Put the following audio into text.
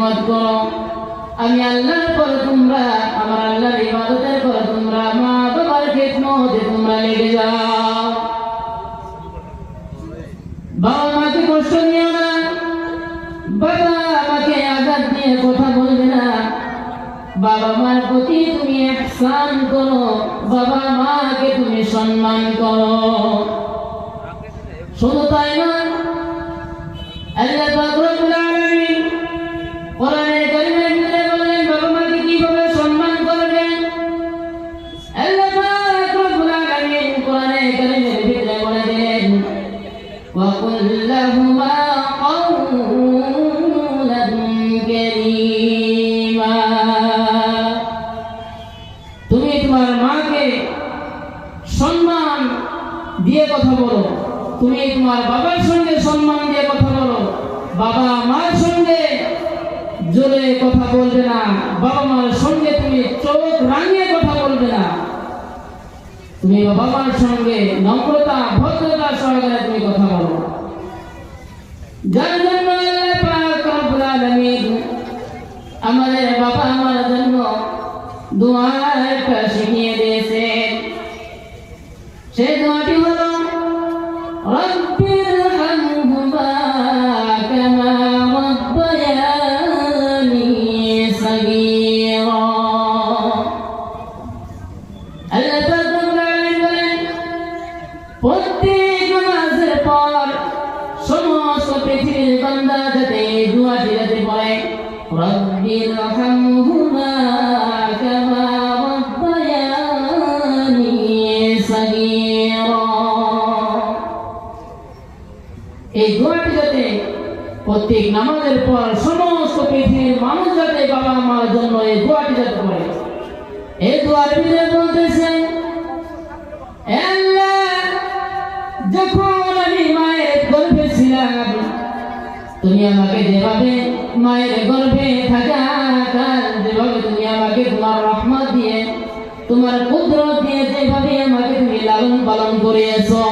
খিদমত করো। আমি আল্লাহর পরে তোমরা আমার আল্লাহর ইবাদতের পরে তোমরা মা বাবার খিদমতে তোমরা লেগে যাও। বাবা মাকে কষ্ট দিও না, বাবা মাকে আঘাত দিয়ে কথা বলবে না। বাবা মার প্রতি তুমি ইহসান করো, বাবা মাকে তুমি সম্মান করো। শুধু তাই নয়, আল্লাহ পাক রব্বুল আলামিন কোরআনে কারীমের ভিতরে বলেন বাবা মাকে কিভাবে সম্মান করবেন। আল্লাহ পাক রব্বুল আলামিন কোরআনে কারীমের ভিতরে বলেন ওয়া কুল লাহুমা কাওলান কারীমা। তুমি তোমার মাকে সম্মান দিয়ে কথা বলো, তুমি তোমার বাবার সঙ্গে সম্মান দিয়ে কথা বলো। বাবা মার সঙ্গে জোরে কথা বলবে না, বাবা মার সঙ্গে তুমি চোখ রাঙিয়ে কথা বলবে না। তুমি বাবা মার সঙ্গে নম্রতা ভদ্রতা সহকারে তুমি কথা বলো। যার জন্য আল্লাহ পাক রব্বুল আলামিন আমাদের বাবা মার জন্য দোয়া একটা শিখিয়ে দিয়েছেন। সেই দোয়াটি হলো রব্বিরহামহুমা কামা রাব্বায়ানি সগীরা। আল্লাহ পাক রব্বুল আলামিন বলেন প্রত্যেক নামাজের পর সমস্ত পৃথিবীর বান্দা যাতে এই দোয়াটি যাতে পড়ে রব্বিরহামহুমা কামা রাব্বায়ানি সগীরা। এই দোয়াটি যাতে প্রত্যেক নামাজের পর সমস্ত পৃথিবীর মানুষ যাতে বাবা মার জন্য এই দোয়াটি যাতে পড়ে। এই দোয়ার ভিতরে বলতেছেন আল্লাহ যখন আমি মায়ের গর্ভে ছিলাম তুমি আমাকে যেভাবে মায়ের গর্ভে থাকাকাল যেভাবে তুমি আমাকে তোমার রহমত দিয়ে তোমার কুদরত দিয়ে যেভাবে আমাকে তুমি লালন পালন করিয়েছো